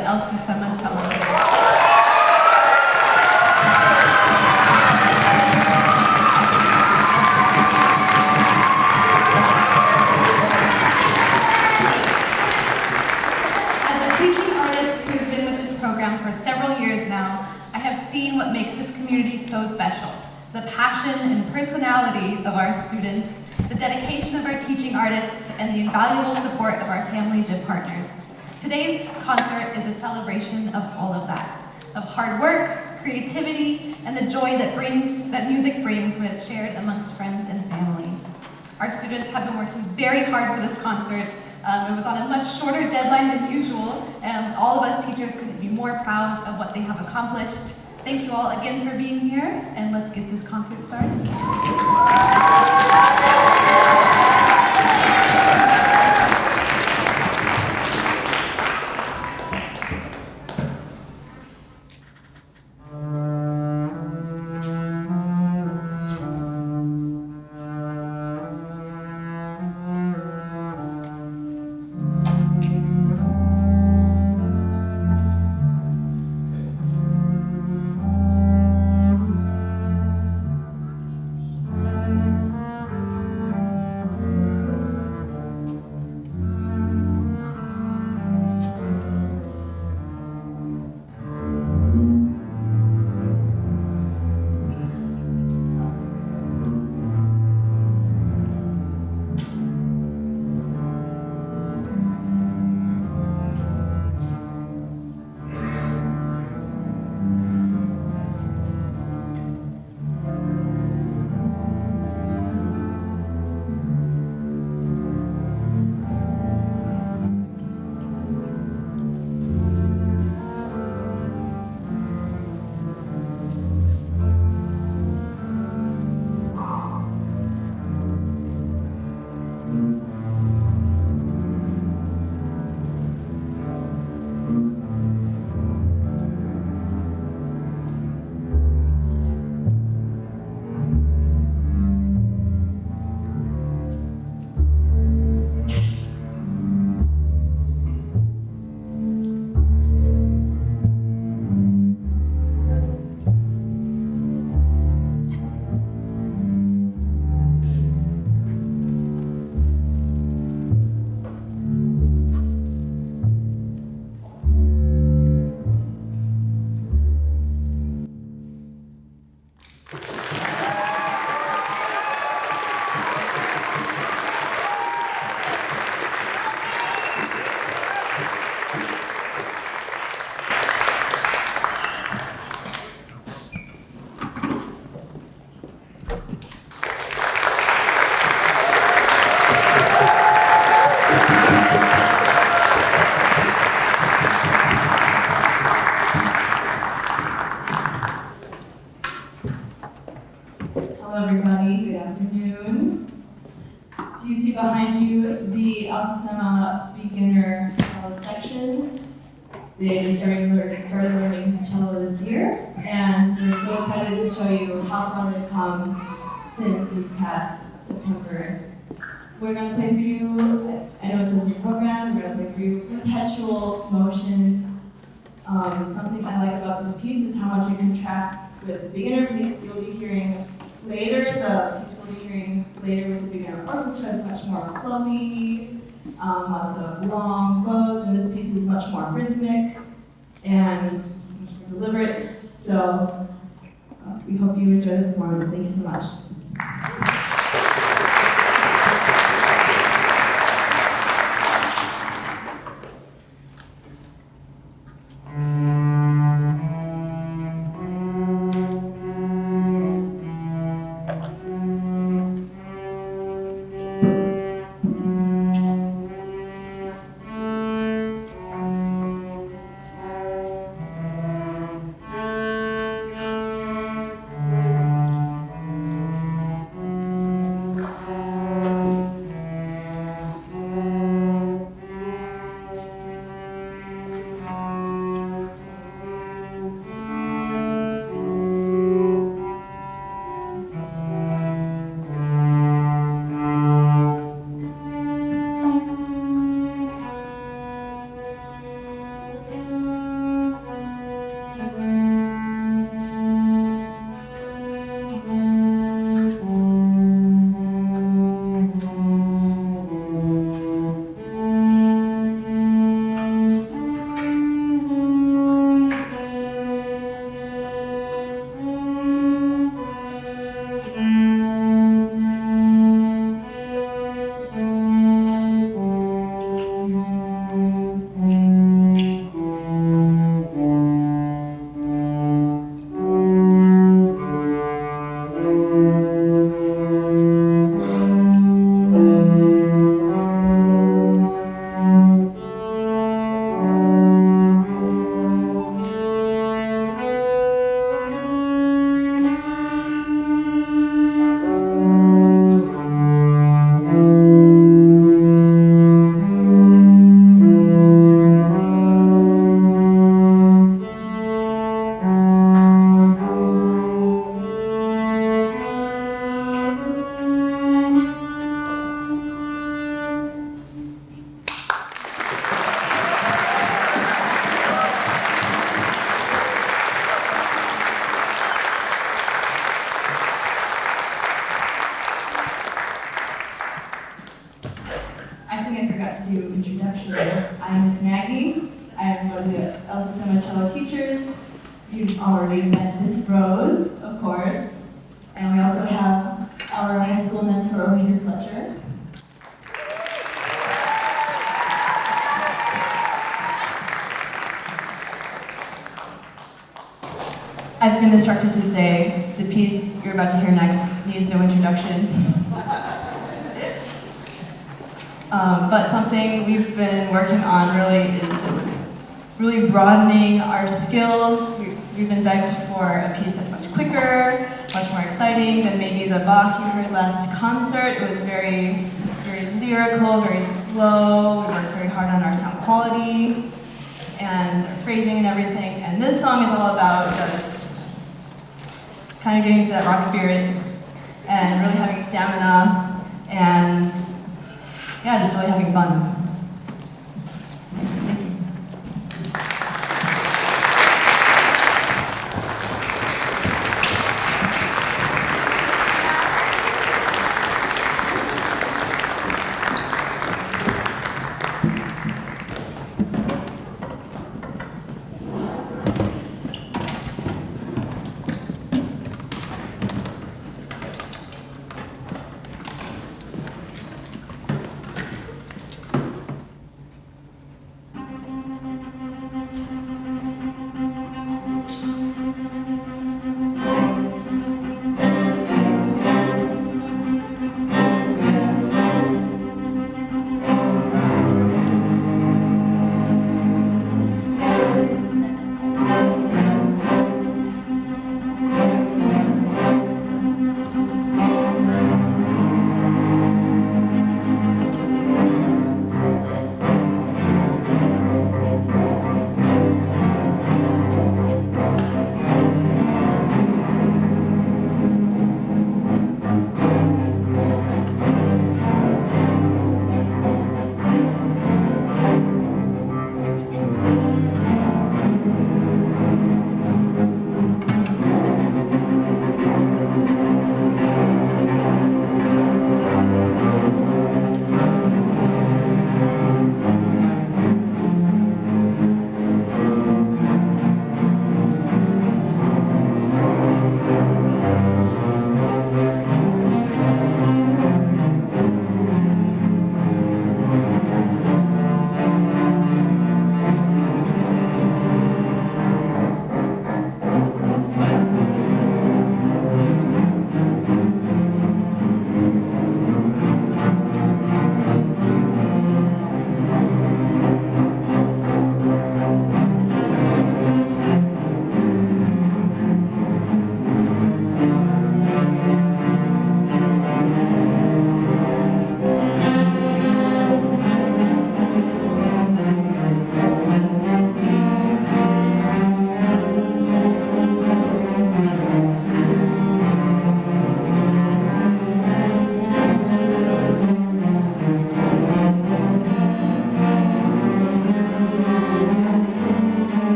El Sistema Celebrate. For several years now, I have seen what makes this community so special. The passion and personality of our students, the dedication of our teaching artists, and the invaluable support of our families and partners. Today's concert is a celebration of all of that, of hard work, creativity, and the joy that music brings when it's shared amongst friends and family. Our students have been working very hard for this concert. It was on a much shorter deadline than usual, and all of us teachers couldn't be more proud of what they have accomplished. Thank you all again for being here, and let's get this concert started. Behind you, the El Sistema beginner section. They just started learning cello this year, and we're so excited to show you how far they've come since this past September. We're going to play for you, I know it says in your programs, we're going to play for you Perpetual Motion. Something I like about this piece is how much it contrasts with the beginner piece you'll be hearing later. The piece we'll be hearing later with the beginner orchestra is much more flowy, lots of long bows, and this piece is much more rhythmic and much more deliberate. So we hope you enjoy the performance. Thank you so much. El Sistema cello teachers. You've already met Miss Rose, of course. And we also have our high school mentor over here, Fletcher. I've been instructed to say the piece you're about to hear next needs no introduction. But something we've been working on really is just really broadening our skills. We've been begged for a piece that's much quicker, much more exciting than maybe the Bach you heard last concert. It was very, very lyrical, very slow. We worked very hard on our sound quality and our phrasing and everything. And this song is all about just kind of getting into that rock spirit and really having stamina and yeah, just really having fun. Thank you.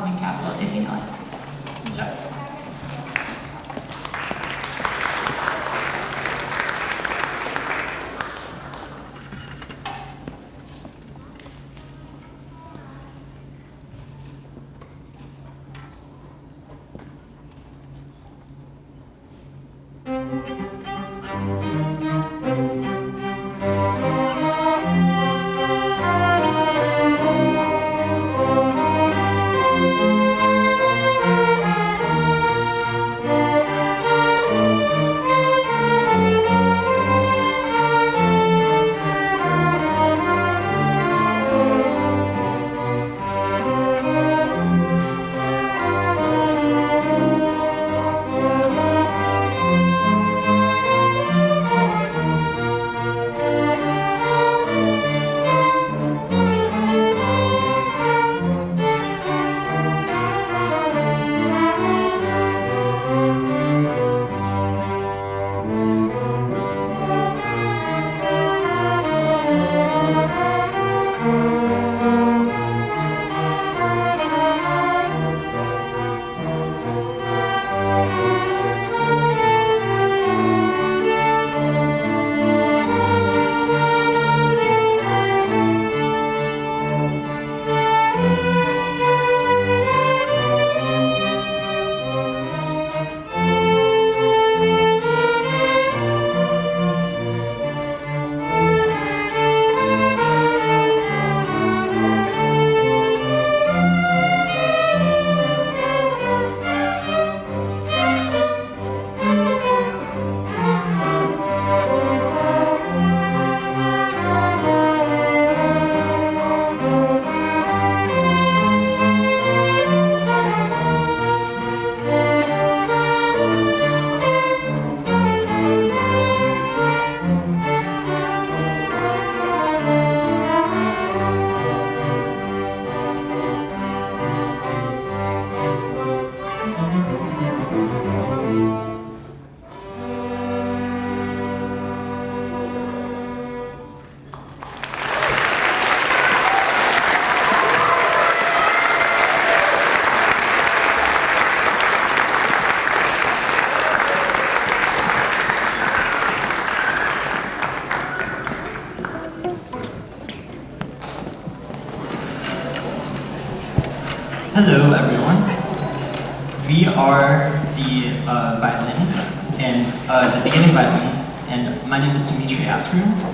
Blossoming Castle, if you know it. Enjoy. Hello, everyone. We are the violins and the beginning violins, and my name is Dimitri Askrums,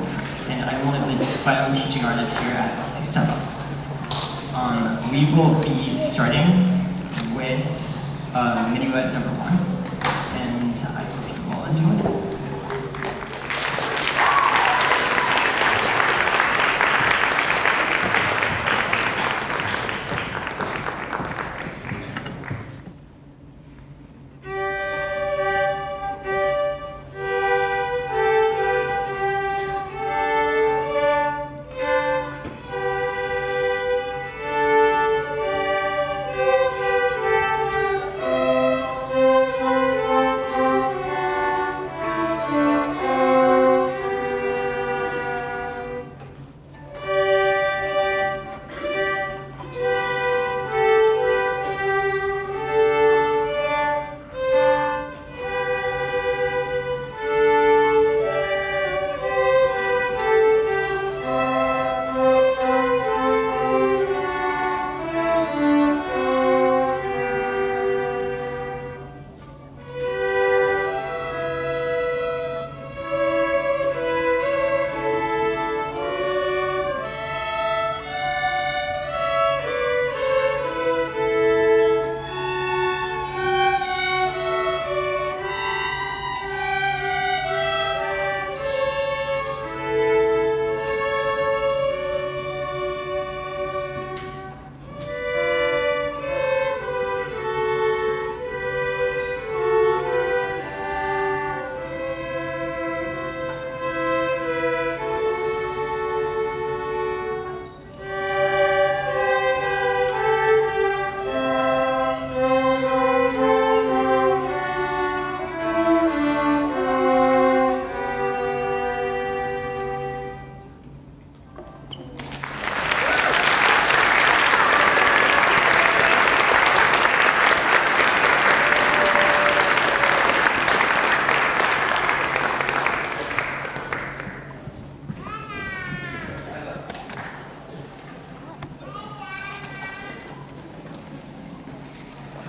and I'm one of the violin teaching artists here at Sistema. We will be starting with Minuet number 1, and I hope you all enjoy it.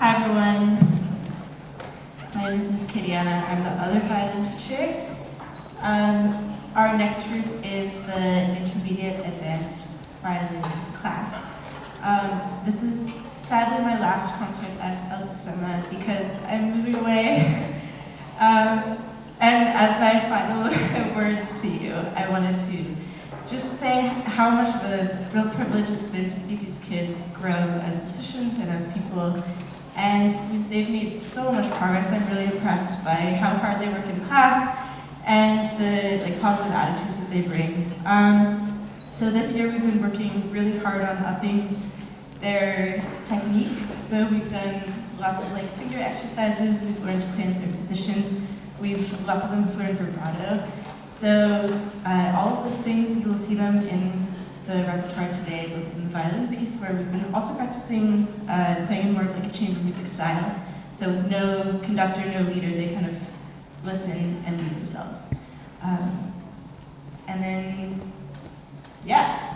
Hi everyone. My name is Miss Katiana. I'm the other violin teacher. Our next group is the intermediate advanced violin class. This is sadly my last concert at El Sistema because I'm moving away. And as my final words to you, I wanted to just say how much of a real privilege it's been to see these kids grow as musicians and as people. And they've made so much progress. I'm really impressed by how hard they work in class and the positive attitudes that they bring. So this year we've been working really hard on upping their technique. So we've done lots of finger exercises. We've learned to play in third position. Lots of them have learned vibrato. So all of those things, you'll see them in the repertoire today, both in the violin piece, where we've been also practicing playing in more of a chamber music style. So with no conductor, no leader, they kind of listen and lead themselves. And then, yeah.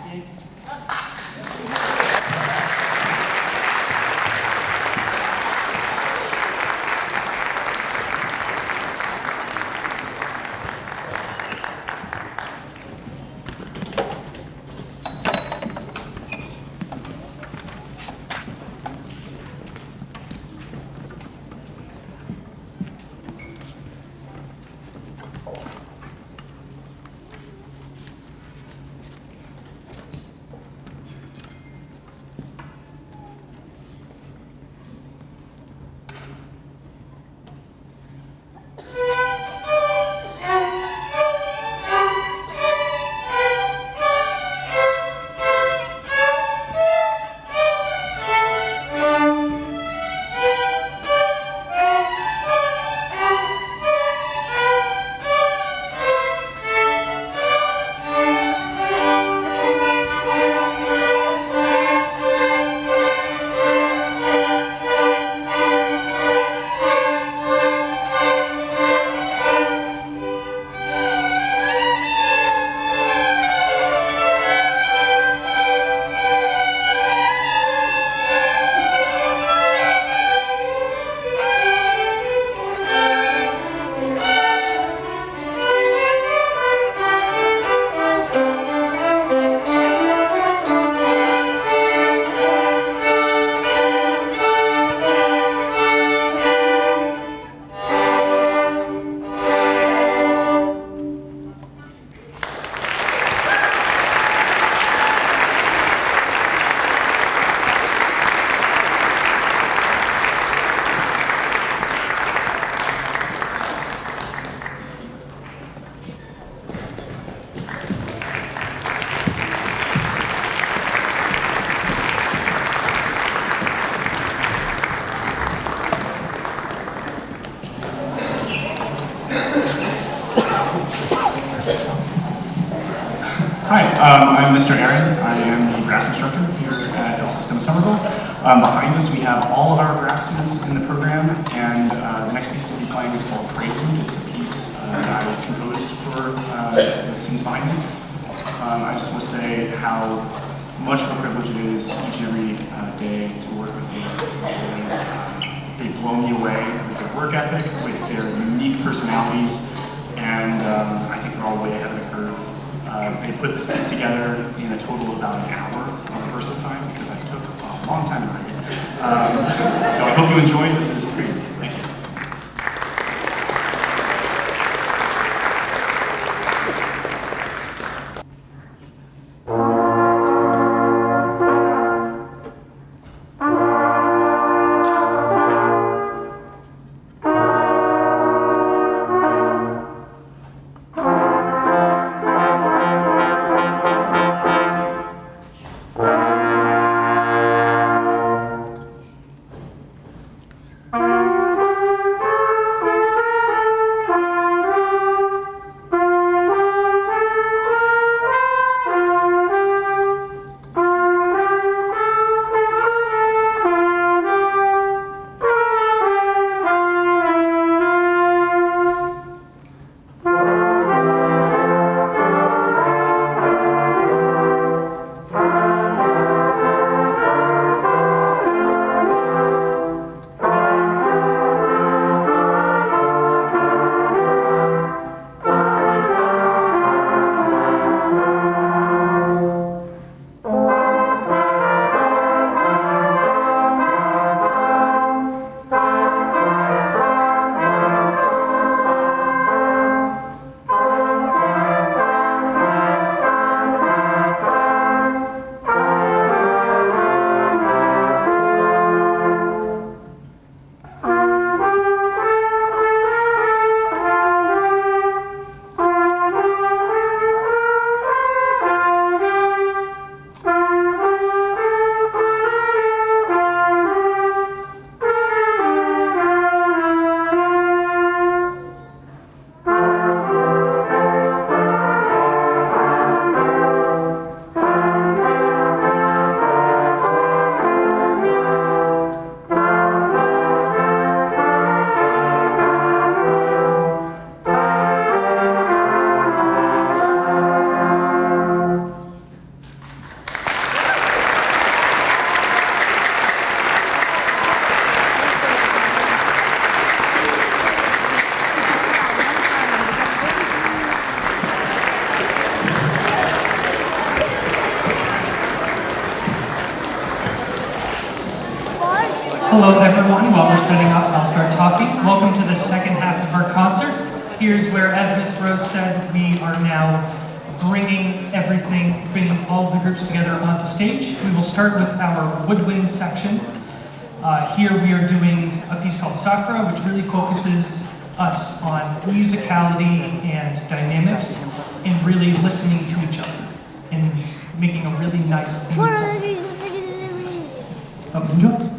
Hi, I'm Mr. Aaron. I am the brass instructor here at Sistema Somerville. Behind us we have all of our brass students in the program, and the next piece we'll be playing is called Prelude. It's a piece that I composed for the students behind me. I just want to say how much of a privilege it is each and every day to work with them. They blow me away with their work ethic, with their unique personalities, and I think they're all way ahead of the curve. They put this piece together in a total of about an hour of rehearsal time because I took a long time to write it. So I hope you enjoyed. This is Prelude. Thank you. Hello everyone, while we're setting up, I'll start talking. Welcome to the second half of our concert. Here's where, as Miss Rose said, we are now bringing all the groups together onto stage. We will start with our woodwind section. Here we are doing a piece called Sakura, which really focuses us on musicality and dynamics and really listening to each other and making a really nice theme. Hope you enjoy.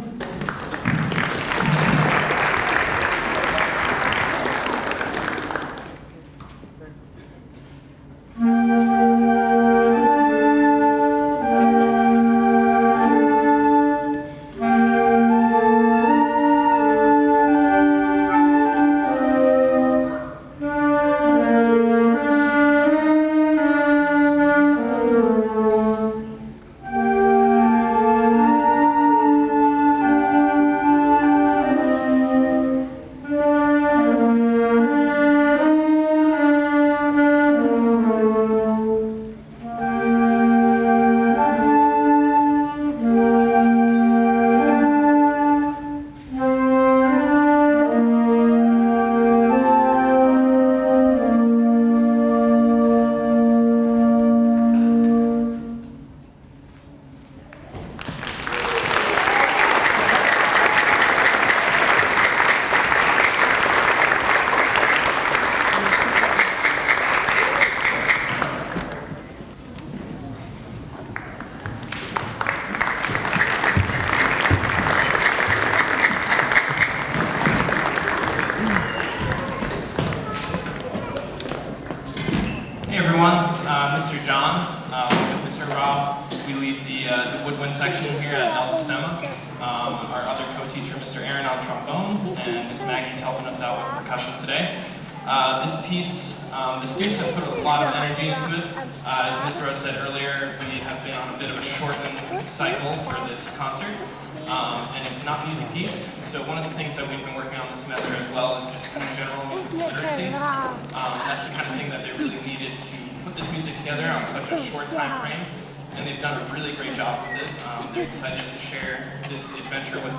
section here at Sistema. Our other co-teacher, Mr. Aaron, on trombone, and Miss Maggie's helping us out with percussion today. This piece, the students have put a lot of energy into it. As Ms. Rose said earlier, we have been on a bit of a shortened cycle for this concert, and it's not an easy piece. So one of the things that we've been working on this semester as well is just kind of general musical literacy. That's the kind of thing that they really needed to put this music together on such a short time frame, and they've done a really great job with it. They're excited to share this adventure with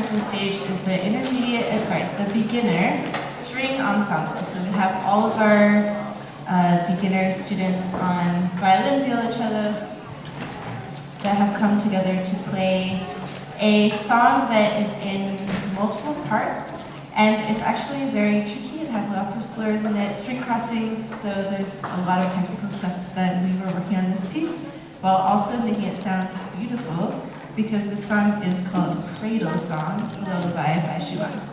of the stage is the the beginner string ensemble. So we have all of our beginner students on violin, violoncello that have come together to play a song that is in multiple parts, and it's actually very tricky. It has lots of slurs in it, string crossings, so there's a lot of technical stuff that we were working on this piece, while also making it sound beautiful, because the song is called Cradle Song. It's a lullaby by Schumann.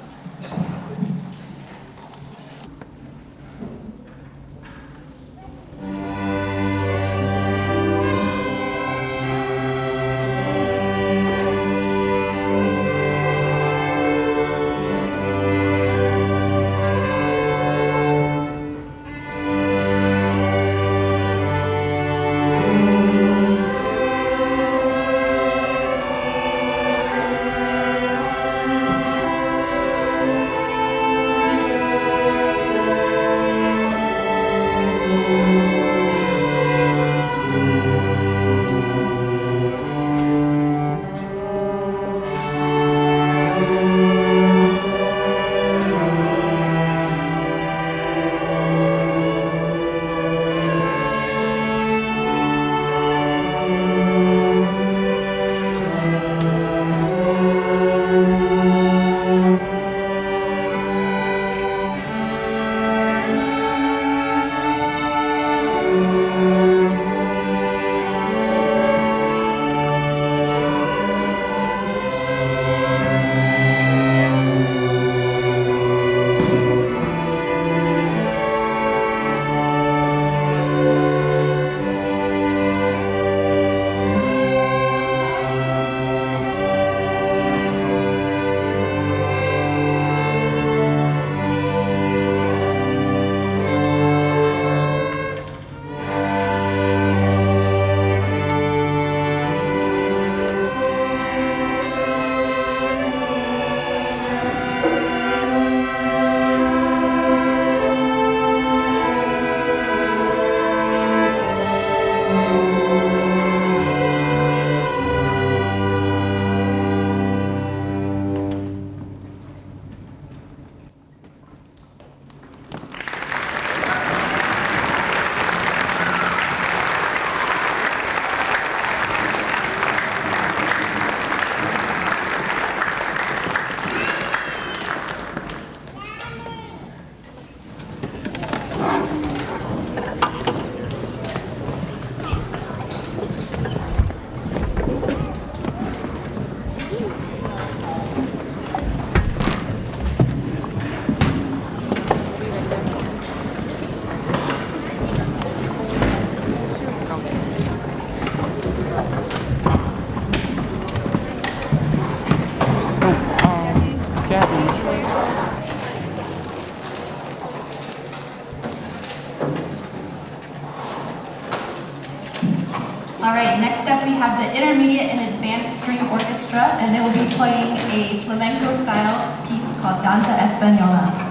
All right, next up we have the Intermediate and Advanced String Orchestra, and they will be playing a flamenco-style piece called Danza Española.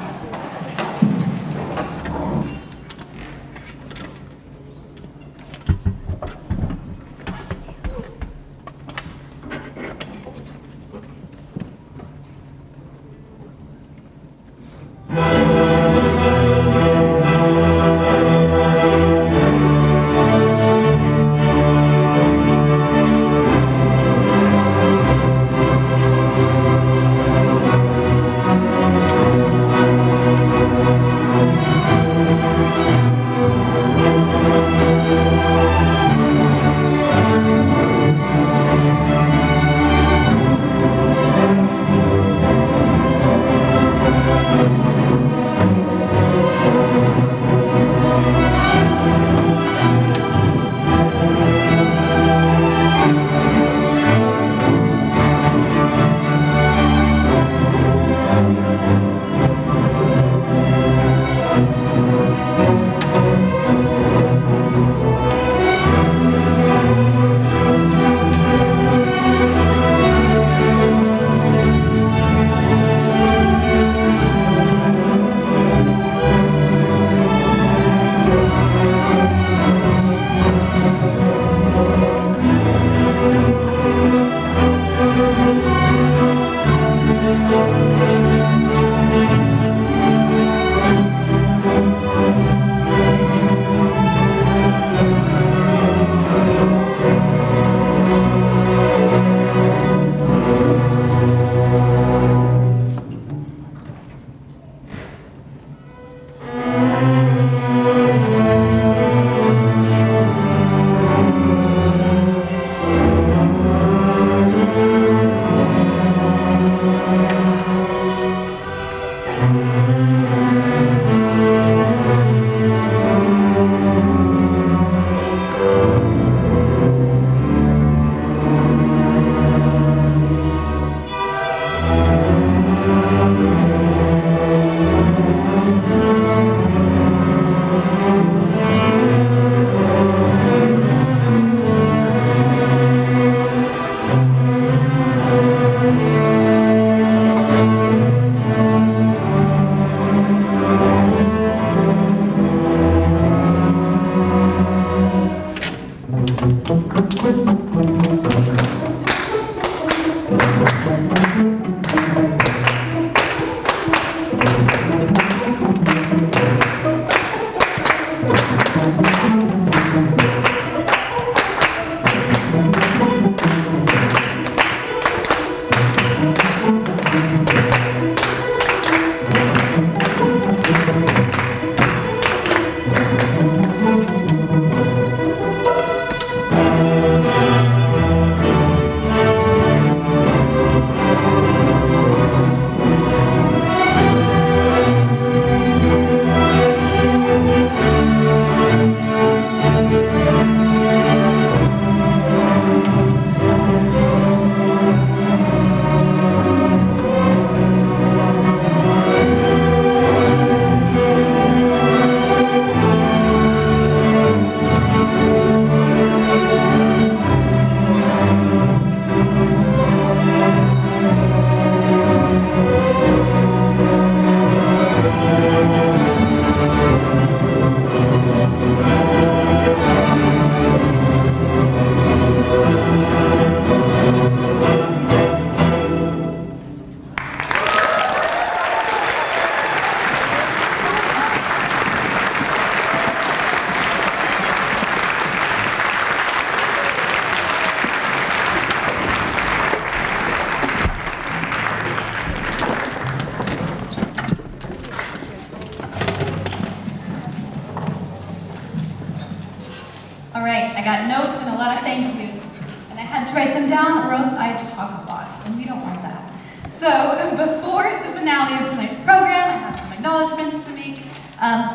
got notes and a lot of thank yous. And I had to write them down or else I'd talk a lot, and we don't want that. So before the finale of tonight's program, I have some acknowledgements to make.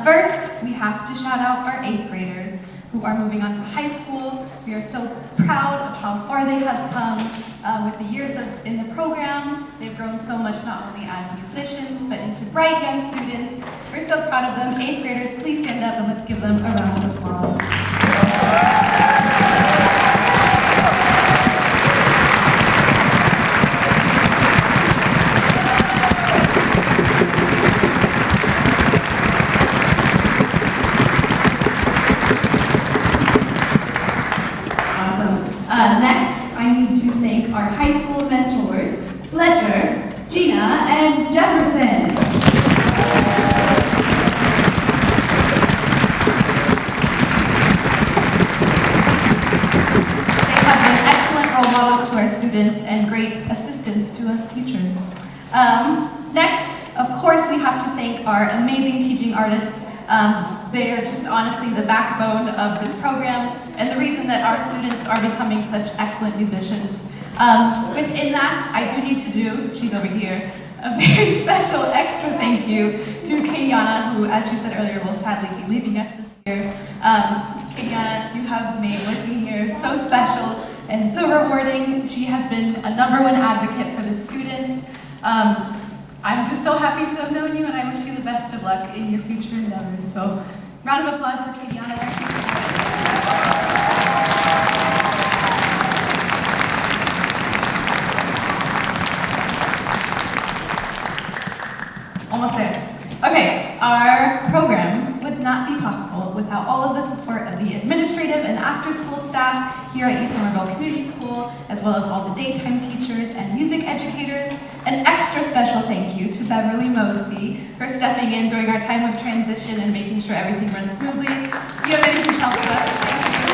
First, we have to shout out our 8th graders who are moving on to high school. We are so proud of how far they have come with the years in the program. They've grown so much, not only as musicians, but into bright young students. We're so proud of them. 8th graders, please stand up and let's give them a round of applause. Next, I need to thank our high school mentors, Fletcher, Gina, and Jefferson. They have been excellent role models to our students and great assistants to us teachers. Next, of course, we have to thank our amazing teaching artists. They are just honestly the backbone of this program and the reason that our students are becoming such excellent musicians. Within that, I do need to do, she's over here, a very special extra thank you to Kadiana, who, as she said earlier, will sadly be leaving us this year. Kadiana, you have made working here so special and so rewarding. She has been a #1 advocate for the students. I'm just so happy to have known you, and I wish you the best of luck in your future endeavors. So, round of applause for Kadiana. Almost there. Okay, our program would not be possible without all of the support of the administrative and after-school staff here at East Somerville Community School, as well as all the daytime teachers and music educators. An extra special thank you to Beverly Mosby for stepping in during our time of transition and making sure everything runs smoothly. If you have anything else with us, thank you.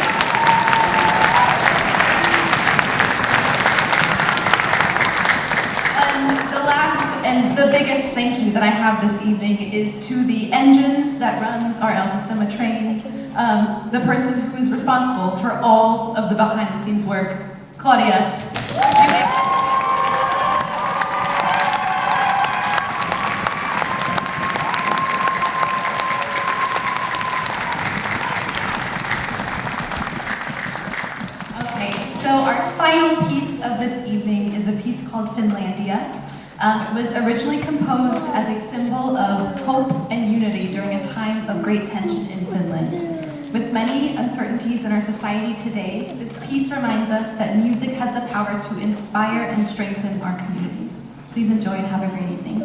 The last and the biggest thank you that I have this evening is to the engine that runs our El Sistema train, the person who is responsible for all of the behind-the-scenes work, Claudia. Okay, so our final piece of this evening is a piece called Finlandia. It was originally composed as a symbol of hope and unity during a time of great tension in Finland. With many uncertainties in our society today, this piece reminds us that music has the power to inspire and strengthen our communities. Please enjoy and have a great evening.